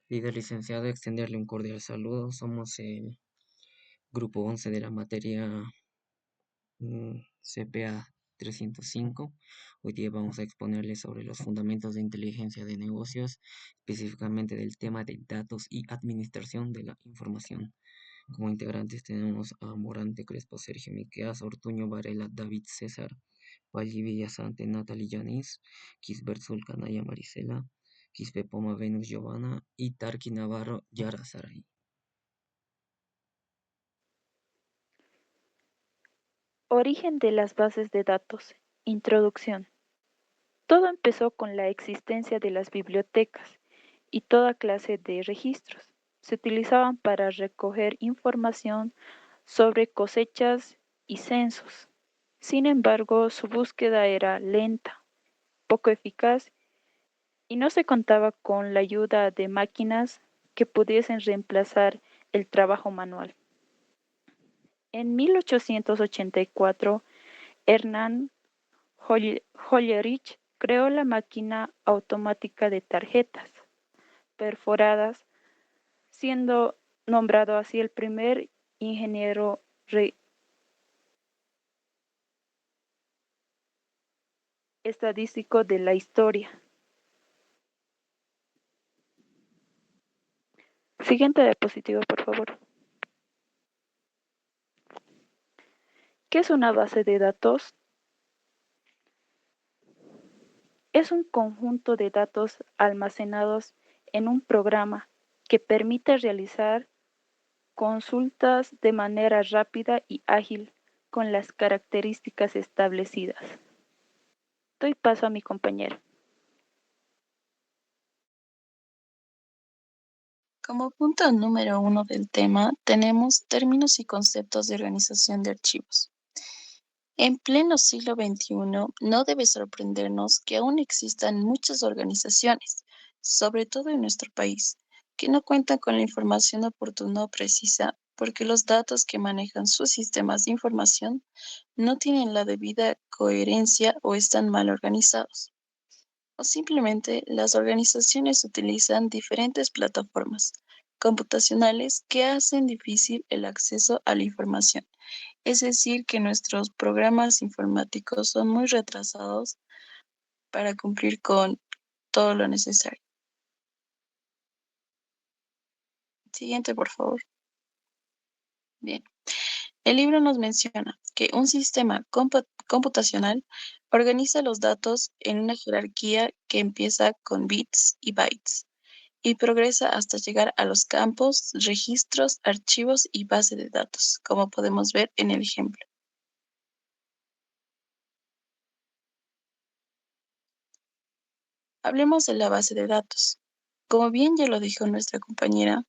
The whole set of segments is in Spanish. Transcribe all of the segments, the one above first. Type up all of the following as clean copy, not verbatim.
Líder licenciado, extenderle un cordial saludo. Somos el grupo 11 de la materia CPA 305. Hoy día vamos a exponerles sobre los fundamentos de inteligencia de negocios, específicamente del tema de datos y administración de la información. Como integrantes tenemos a Morante Crespo, Sergio Miqueas, Ortuño Varela, David César, Valli Villasante, Natalie Yanis, Kisbert Zulcanaya Marisela, Quispe Poma Venus Giovanna y Tarki Navarro Yara Saray. Origen de las bases de datos. Introducción. Todo empezó con la existencia de las bibliotecas y toda clase de registros. Se utilizaban para recoger información sobre cosechas y censos. Sin embargo, su búsqueda era lenta, poco eficaz y no se contaba con la ayuda de máquinas que pudiesen reemplazar el trabajo manual. En 1884, Hernán Hollerich creó la máquina automática de tarjetas perforadas, siendo nombrado así el primer ingeniero estadístico de la historia. Siguiente diapositiva, por favor. ¿Qué es una base de datos? Es un conjunto de datos almacenados en un programa que permite realizar consultas de manera rápida y ágil con las características establecidas. Doy paso a mi compañero. Como punto número 1 del tema, tenemos términos y conceptos de organización de archivos. En pleno siglo XXI, no debe sorprendernos que aún existan muchas organizaciones, sobre todo en nuestro país, que no cuentan con la información oportuna o precisa porque los datos que manejan sus sistemas de información no tienen la debida coherencia o están mal organizados. O simplemente las organizaciones utilizan diferentes plataformas computacionales que hacen difícil el acceso a la información. Es decir, que nuestros programas informáticos son muy retrasados para cumplir con todo lo necesario. Siguiente, por favor. Bien. El libro nos menciona que un sistema computacional organiza los datos en una jerarquía que empieza con bits y bytes y progresa hasta llegar a los campos, registros, archivos y base de datos, como podemos ver en el ejemplo. Hablemos de la base de datos. Como bien ya lo dijo nuestra compañera,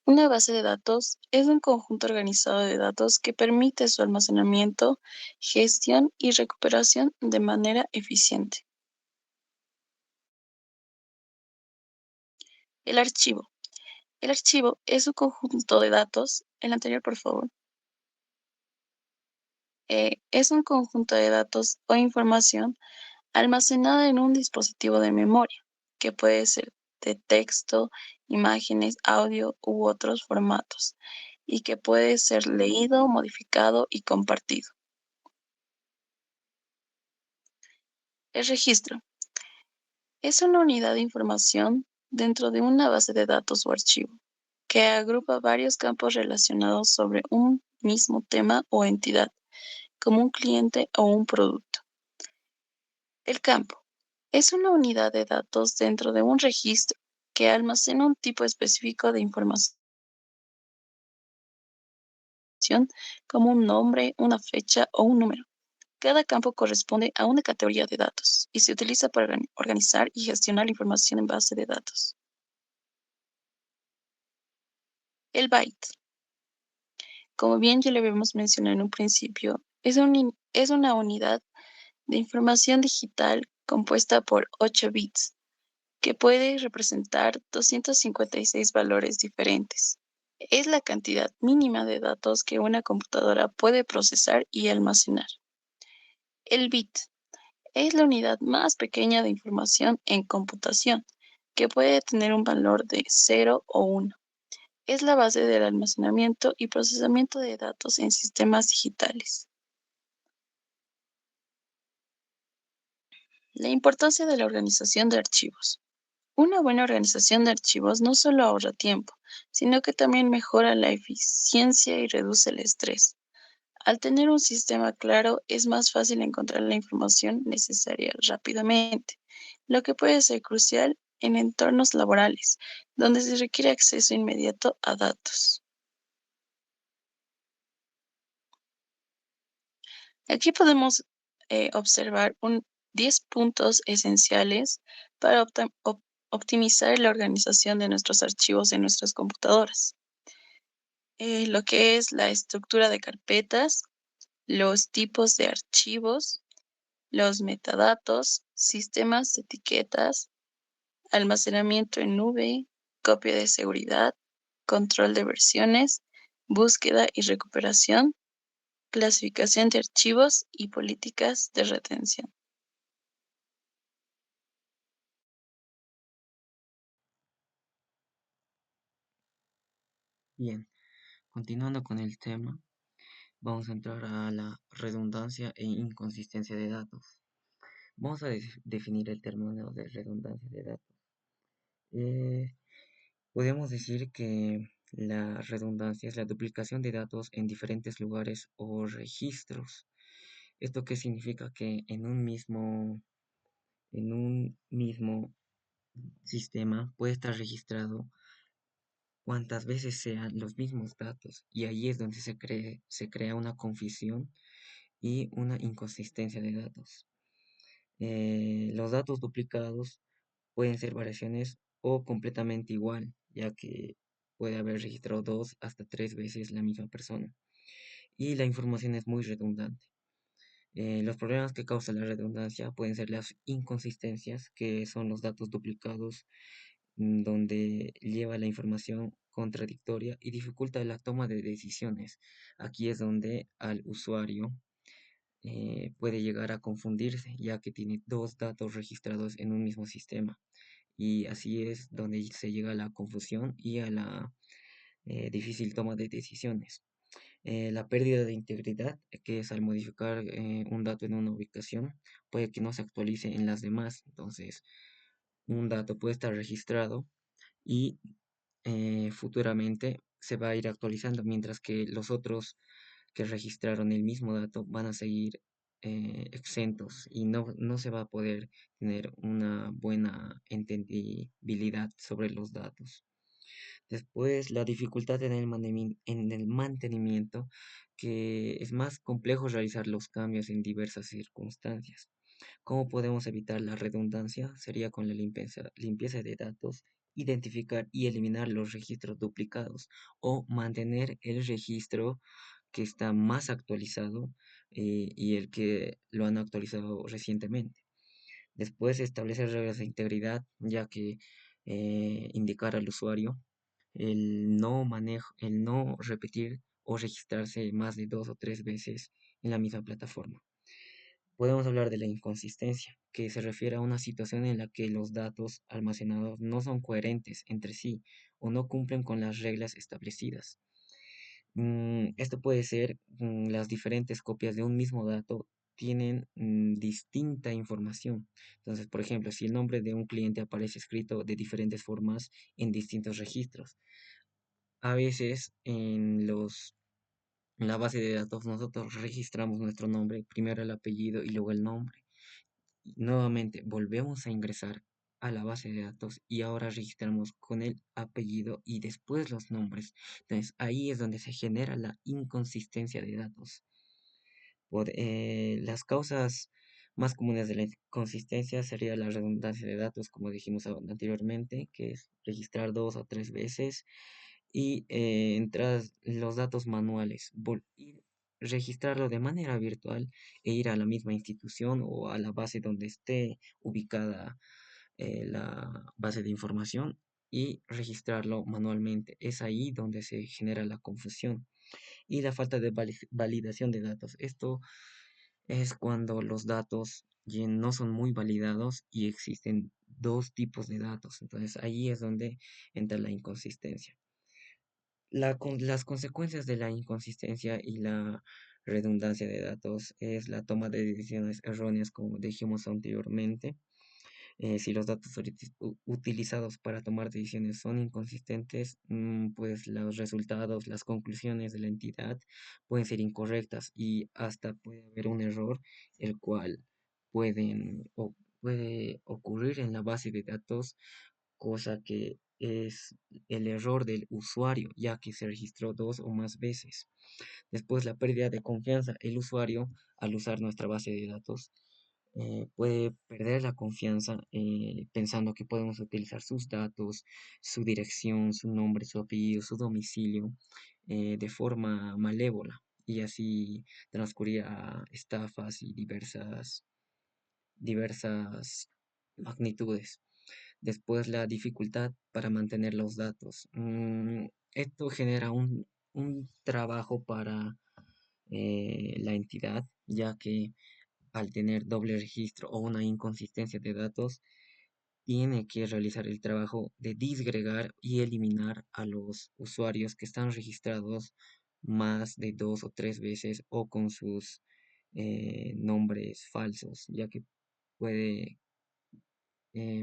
una base de datos es un conjunto organizado de datos que permite su almacenamiento, gestión y recuperación de manera eficiente. El archivo. El archivo es un conjunto de datos, el anterior por favor, es un conjunto de datos o información almacenada en un dispositivo de memoria, que puede ser de texto, imágenes, audio u otros formatos, y que puede ser leído, modificado y compartido. El registro es una unidad de información dentro de una base de datos o archivo, que agrupa varios campos relacionados sobre un mismo tema o entidad, como un cliente o un producto. El campo es una unidad de datos dentro de un registro que almacena un tipo específico de información, como un nombre, una fecha o un número. Cada campo corresponde a una categoría de datos y se utiliza para organizar y gestionar la información en base de datos. El byte, como bien ya le habíamos mencionado en un principio, es una unidad de información digital compuesta por 8 bits, que puede representar 256 valores diferentes. Es la cantidad mínima de datos que una computadora puede procesar y almacenar. El bit es la unidad más pequeña de información en computación, que puede tener un valor de 0 o 1. Es la base del almacenamiento y procesamiento de datos en sistemas digitales. La importancia de la organización de archivos. Una buena organización de archivos no solo ahorra tiempo, sino que también mejora la eficiencia y reduce el estrés. Al tener un sistema claro, es más fácil encontrar la información necesaria rápidamente, lo que puede ser crucial en entornos laborales, donde se requiere acceso inmediato a datos. Aquí podemos observar 10 puntos esenciales para optimizar la organización de nuestros archivos en nuestras computadoras. Lo que es la estructura de carpetas, los tipos de archivos, los metadatos, sistemas de etiquetas, almacenamiento en nube, copia de seguridad, control de versiones, búsqueda y recuperación, clasificación de archivos y políticas de retención. Bien, continuando con el tema, vamos a entrar a la redundancia e inconsistencia de datos. Vamos a definir el término de redundancia de datos. Eh, Podemos decir que la redundancia es la duplicación de datos en diferentes lugares o registros. ¿Esto qué significa? Que en un mismo sistema puede estar registrado cuantas veces sean los mismos datos, y ahí es donde se crea una confusión y una inconsistencia de datos. Los datos duplicados pueden ser variaciones o completamente igual, ya que puede haber registrado 2 hasta 3 veces la misma persona. Y la información es muy redundante. Los problemas que causa la redundancia pueden ser las inconsistencias, que son los datos duplicados, donde lleva la información contradictoria y dificulta la toma de decisiones. Aquí es donde al usuario puede llegar a confundirse, ya que tiene dos datos registrados en un mismo sistema. Y así es donde se llega a la confusión y a la difícil toma de decisiones. La pérdida de integridad, que es al modificar un dato en una ubicación, puede que no se actualice en las demás. Entonces, un dato puede estar registrado y futuramente se va a ir actualizando, mientras que los otros que registraron el mismo dato van a seguir exentos, y no se va a poder tener una buena entendibilidad sobre los datos. Después, la dificultad en el mantenimiento, que es más complejo realizar los cambios en diversas circunstancias. ¿Cómo podemos evitar la redundancia? Sería con la limpieza de datos, identificar y eliminar los registros duplicados, o mantener el registro que está más actualizado y el que lo han actualizado recientemente. Después, establecer reglas de integridad, ya que indicar al usuario el no repetir o registrarse más de 2 o 3 veces en la misma plataforma. Podemos hablar de la inconsistencia, que se refiere a una situación en la que los datos almacenados no son coherentes entre sí o no cumplen con las reglas establecidas. Esto puede ser, las diferentes copias de un mismo dato tienen distinta información. Entonces, por ejemplo, si el nombre de un cliente aparece escrito de diferentes formas en distintos registros, a veces en la base de datos nosotros registramos nuestro nombre, primero el apellido y luego el nombre. Y nuevamente volvemos a ingresar a la base de datos y ahora registramos con el apellido y después los nombres. Entonces ahí es donde se genera la inconsistencia de datos. Las causas más comunes de la inconsistencia sería la redundancia de datos, como dijimos anteriormente, que es registrar 2 o 3 veces, y entrar los datos manuales, y registrarlo de manera virtual e ir a la misma institución o a la base donde esté ubicada la base de información y registrarlo manualmente. Es ahí donde se genera la confusión. Y la falta de validación de datos. Esto es cuando los datos no son muy validados y existen dos tipos de datos. Entonces ahí es donde entra la inconsistencia. Las consecuencias de la inconsistencia y la redundancia de datos es la toma de decisiones erróneas, como dijimos anteriormente. Si los datos utilizados para tomar decisiones son inconsistentes, pues los resultados, las conclusiones de la entidad pueden ser incorrectas y hasta puede haber un error, el cual puede ocurrir en la base de datos, cosa que es el error del usuario, ya que se registró dos o más veces. Después, la pérdida de confianza. El usuario, al usar nuestra base de datos, puede perder la confianza pensando que podemos utilizar sus datos, su dirección, su nombre, su apellido, su domicilio de forma malévola y así transcurrir a estafas y diversas magnitudes. Después, la dificultad para mantener los datos. Esto genera un trabajo para la entidad, ya que al tener doble registro o una inconsistencia de datos, tiene que realizar el trabajo de disgregar y eliminar a los usuarios que están registrados más de dos o tres veces o con sus nombres falsos, ya que puede,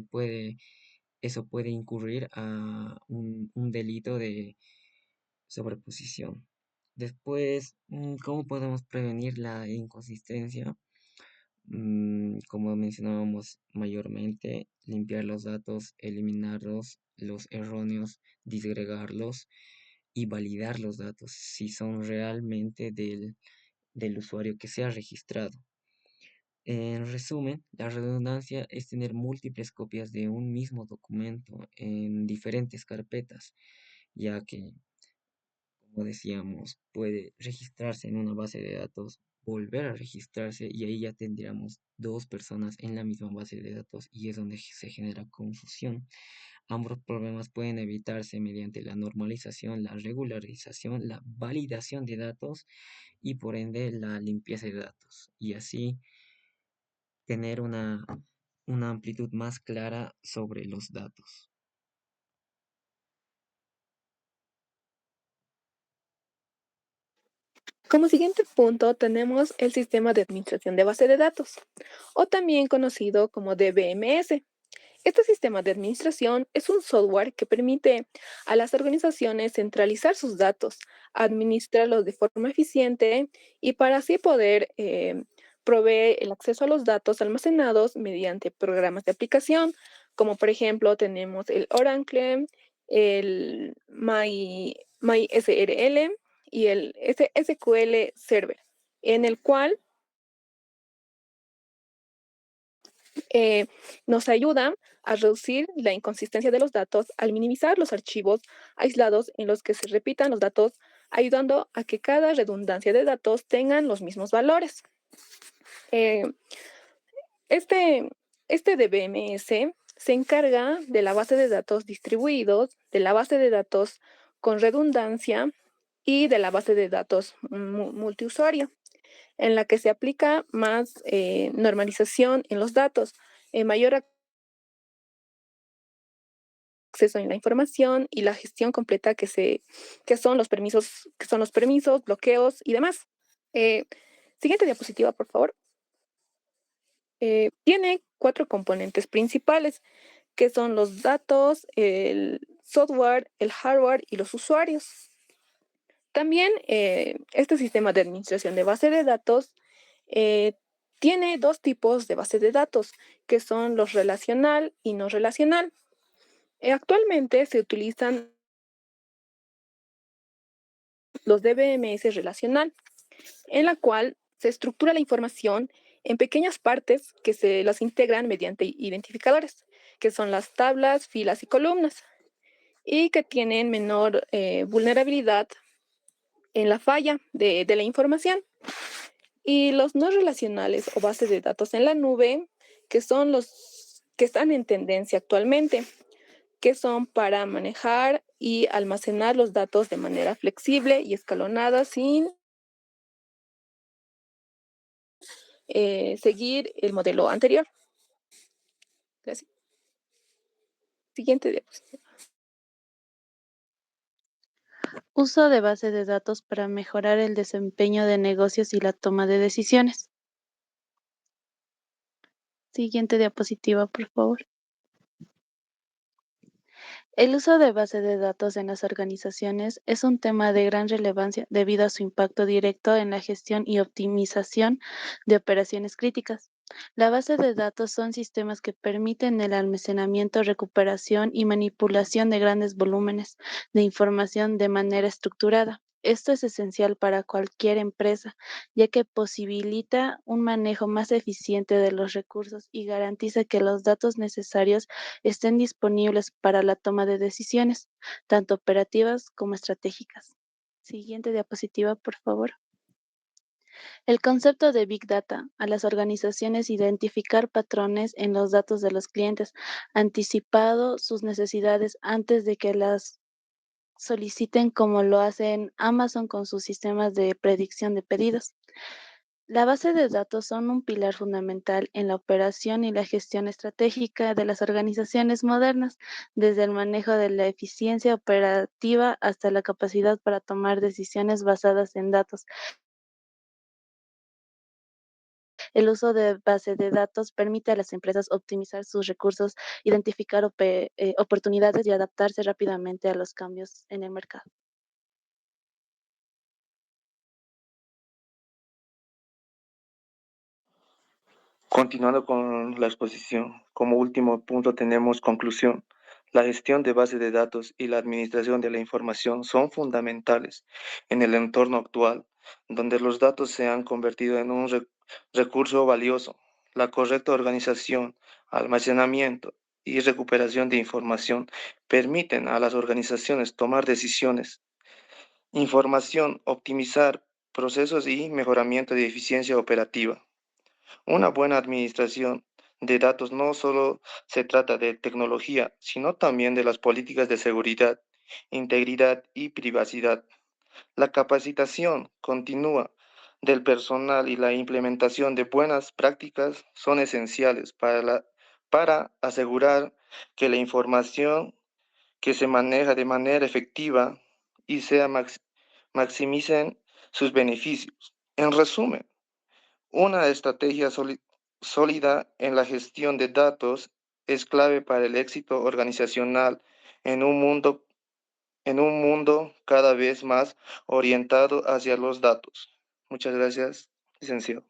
puede, eso puede incurrir a un delito de sobreposición. Después, ¿cómo podemos prevenir la inconsistencia? Como mencionábamos mayormente, limpiar los datos, eliminarlos, los erróneos, disgregarlos y validar los datos si son realmente del usuario que se ha registrado. En resumen, la redundancia es tener múltiples copias de un mismo documento en diferentes carpetas, ya que, como decíamos, puede registrarse en una base de datos, volver a registrarse y ahí ya tendríamos dos personas en la misma base de datos y es donde se genera confusión. Ambos problemas pueden evitarse mediante la normalización, la regularización, la validación de datos y por ende la limpieza de datos y así tener una amplitud más clara sobre los datos. Como siguiente punto tenemos el sistema de administración de base de datos, o también conocido como DBMS. Este sistema de administración es un software que permite a las organizaciones centralizar sus datos, administrarlos de forma eficiente y para así poder proveer el acceso a los datos almacenados mediante programas de aplicación, como por ejemplo tenemos el Oracle, el MySRL y el SQL Server, en el cual eh, nos ayuda a reducir la inconsistencia de los datos al minimizar los archivos aislados en los que se repitan los datos, ayudando a que cada redundancia de datos tengan los mismos valores. Eh, este, este DBMS se encarga de la base de datos distribuidos, de la base de datos con redundancia y de la base de datos multiusuario, en la que se aplica más normalización en los datos, mayor acceso en la información y la gestión completa que son los permisos, bloqueos y demás. Eh, Siguiente diapositiva, por favor. Tiene 4 componentes principales, que son los datos, el software, el hardware y los usuarios. También este sistema de administración de base de datos eh, tiene 2 tipos de base de datos, que son los relacional y no relacional. Actualmente se utilizan los DBMS relacional, en la cual se estructura la información en pequeñas partes que se las integran mediante identificadores, que son las tablas, filas y columnas, y que tienen menor vulnerabilidad en la falla de la información. Y los no relacionales o bases de datos en la nube, que son los que están en tendencia actualmente, que son para manejar y almacenar los datos de manera flexible y escalonada sin seguir el modelo anterior. Gracias. Siguiente diapositiva. Uso de base de datos para mejorar el desempeño de negocios y la toma de decisiones. Siguiente diapositiva, por favor. El uso de base de datos en las organizaciones es un tema de gran relevancia debido a su impacto directo en la gestión y optimización de operaciones críticas. La base de datos son sistemas que permiten el almacenamiento, recuperación y manipulación de grandes volúmenes de información de manera estructurada. Esto es esencial para cualquier empresa, ya que posibilita un manejo más eficiente de los recursos y garantiza que los datos necesarios estén disponibles para la toma de decisiones, tanto operativas como estratégicas. Siguiente diapositiva, por favor. El concepto de Big Data a las organizaciones identificar patrones en los datos de los clientes, anticipado sus necesidades antes de que las soliciten como lo hacen Amazon con sus sistemas de predicción de pedidos. La base de datos son un pilar fundamental en la operación y la gestión estratégica de las organizaciones modernas, desde el manejo de la eficiencia operativa hasta la capacidad para tomar decisiones basadas en datos. El uso de base de datos permite a las empresas optimizar sus recursos, identificar oportunidades y adaptarse rápidamente a los cambios en el mercado. Continuando con la exposición, como último punto tenemos conclusión. La gestión de bases de datos y la administración de la información son fundamentales en el entorno actual, donde los datos se han convertido en un recurso valioso. La correcta organización, almacenamiento y recuperación de información permiten a las organizaciones tomar decisiones, información, optimizar procesos y mejoramiento de eficiencia operativa. Una buena administración de datos no solo se trata de tecnología, sino también de las políticas de seguridad, integridad y privacidad. La capacitación continua del personal y la implementación de buenas prácticas son esenciales para asegurar que la información que se maneja de manera efectiva y maximicen sus beneficios. En resumen, una estrategia sólida en la gestión de datos es clave para el éxito organizacional en en un mundo cada vez más orientado hacia los datos. Muchas gracias, licenciado.